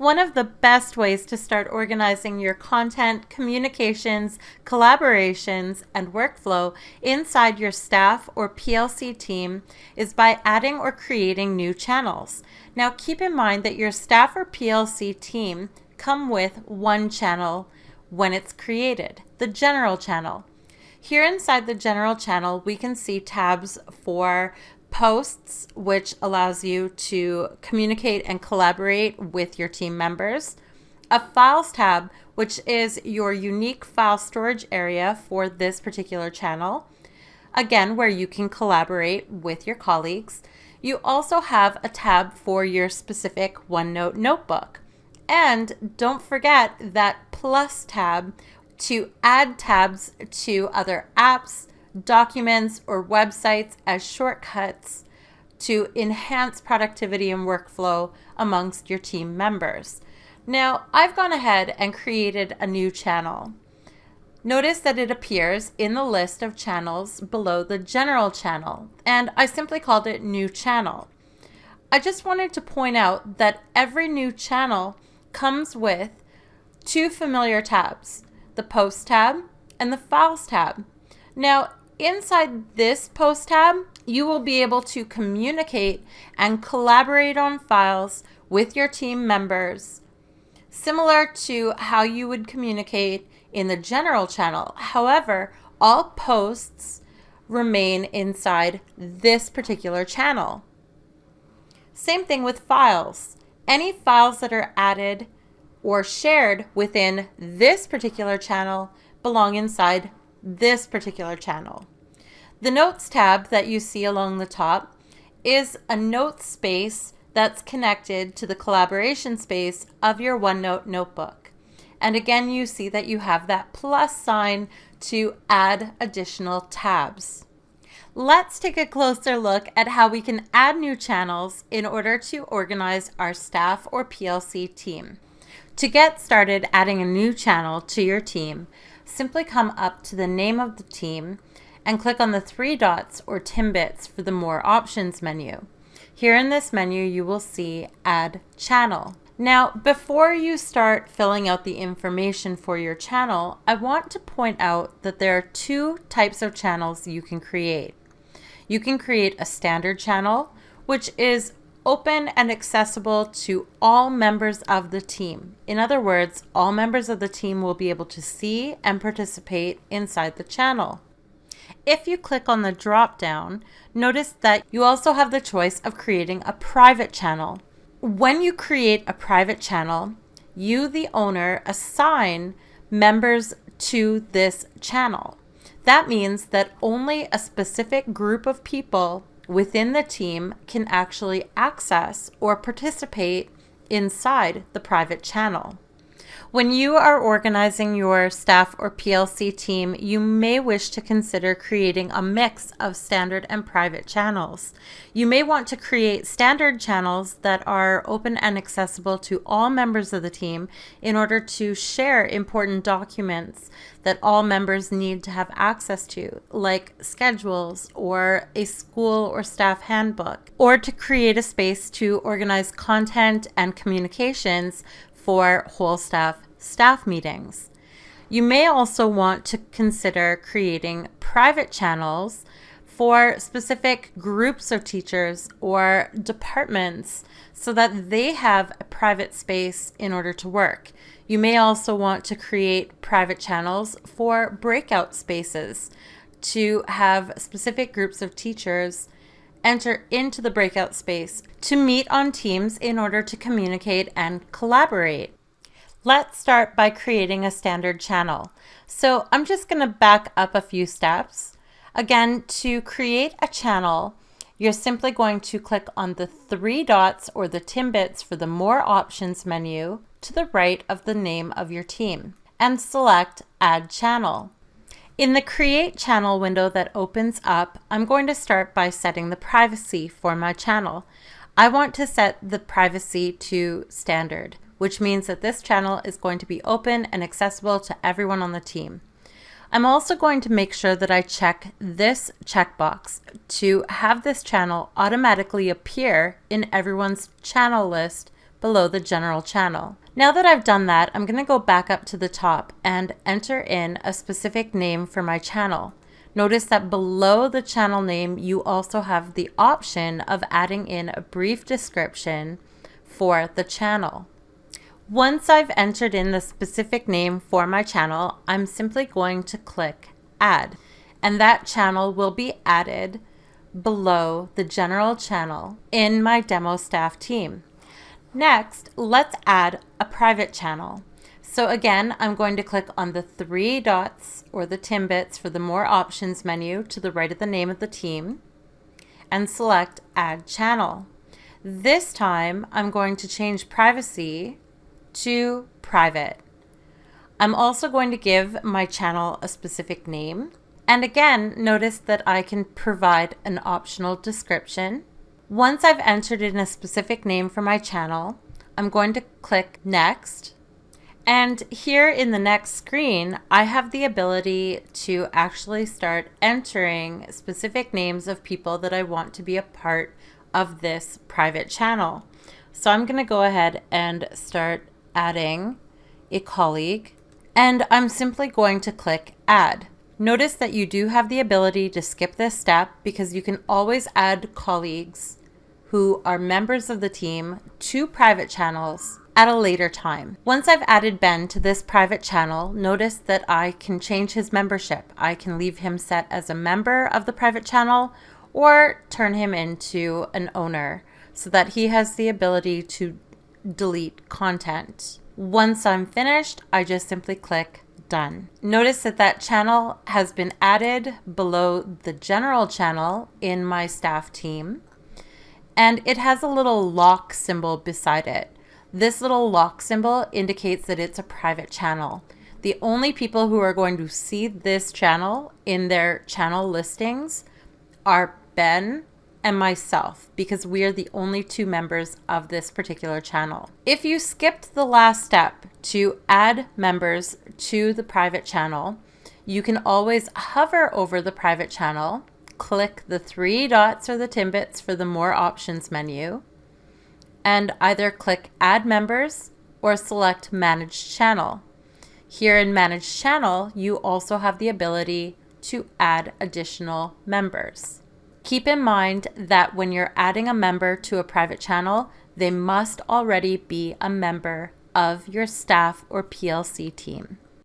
One of the best ways to start organizing your content, communications, collaborations, and workflow inside your staff or PLC team is by adding or creating new channels. Now keep in mind that your staff or PLC team come with one channel when it's created, the general channel. Here inside the general channel, we can see tabs for posts, which allows you to communicate and collaborate with your team members. A files tab, which is your unique file storage area for this particular channel. Again, where you can collaborate with your colleagues. You also have a tab for your specific OneNote notebook. And don't forget that plus tab to add tabs to other apps, documents, or websites as shortcuts to enhance productivity and workflow amongst your team members. Now, I've gone ahead and created a new channel. Notice that it appears in the list of channels below the general channel, and I simply called it New Channel. I just wanted to point out that every new channel comes with two familiar tabs, the Post tab and the Files tab. Now, inside this Post tab, you will be able to communicate and collaborate on files with your team members, similar to how you would communicate in the general channel. However, all posts remain inside this particular channel. Same thing with files. Any files that are added or shared within this particular channel belong inside this particular channel. The Notes tab that you see along the top is a note space that's connected to the collaboration space of your OneNote notebook. And again, you see that you have that plus sign to add additional tabs. Let's take a closer look at how we can add new channels in order to organize our staff or PLC team. To get started adding a new channel to your team, simply come up to the name of the team and click on the three dots or timbits for the More Options menu. Here in this menu, you will see Add Channel. Now, before you start filling out the information for your channel, I want to point out that there are two types of channels you can create. You can create a standard channel, which is open and accessible to all members of the team. In other words, all members of the team will be able to see and participate inside the channel. If you click on the drop down, notice that you also have the choice of creating a private channel. When you create a private channel, you, the owner, assign members to this channel. That means that only a specific group of people within the team can actually access or participate inside the private channel. When you are organizing your staff or PLC team, you may wish to consider creating a mix of standard and private channels. You may want to create standard channels that are open and accessible to all members of the team in order to share important documents that all members need to have access to, like schedules or a school or staff handbook, or to create a space to organize content and communications for whole staff meetings. You may also want to consider creating private channels for specific groups of teachers or departments so that they have a private space in order to work. You may also want to create private channels for breakout spaces to have specific groups of teachers enter into the breakout space to meet on Teams in order to communicate and collaborate. Let's start by creating a standard channel. So I'm just going to back up a few steps. Again, to create a channel, you're simply going to click on the three dots or the timbits for the More Options menu to the right of the name of your team and select Add Channel. In the Create Channel window that opens up, I'm going to start by setting the privacy for my channel. I want to set the privacy to standard, which means that this channel is going to be open and accessible to everyone on the team. I'm also going to make sure that I check this checkbox to have this channel automatically appear in everyone's channel list below the general channel. Now that I've done that, I'm going to go back up to the top and enter in a specific name for my channel. Notice that below the channel name, you also have the option of adding in a brief description for the channel. Once I've entered in the specific name for my channel, I'm simply going to click Add, and that channel will be added below the general channel in my demo staff team. Next, let's add a private channel. So again, I'm going to click on the three dots or the timbits for the More Options menu to the right of the name of the team and select Add Channel. This time, I'm going to change privacy to private. I'm also going to give my channel a specific name. And again, notice that I can provide an optional description. Once I've entered in a specific name for my channel, I'm going to click Next. And here in the next screen, I have the ability to actually start entering specific names of people that I want to be a part of this private channel. So I'm going to go ahead and start adding a colleague, and I'm simply going to click Add. Notice that you do have the ability to skip this step because you can always add colleagues who are members of the team to private channels at a later time. Once I've added Ben to this private channel, notice that I can change his membership. I can leave him set as a member of the private channel or turn him into an owner so that he has the ability to delete content. Once I'm finished, I just simply click Done. Notice that that channel has been added below the general channel in my staff team, and it has a little lock symbol beside it. This little lock symbol indicates that it's a private channel. The only people who are going to see this channel in their channel listings are Ben and myself, because we are the only two members of this particular channel. If you skipped the last step to add members to the private channel, you can always hover over the private channel, click the three dots or the timbits for the More Options menu, and either click Add Members or select Manage Channel. Here in Manage Channel, you also have the ability to add additional members. Keep in mind that when you're adding a member to a private channel, they must already be a member of your staff or PLC team.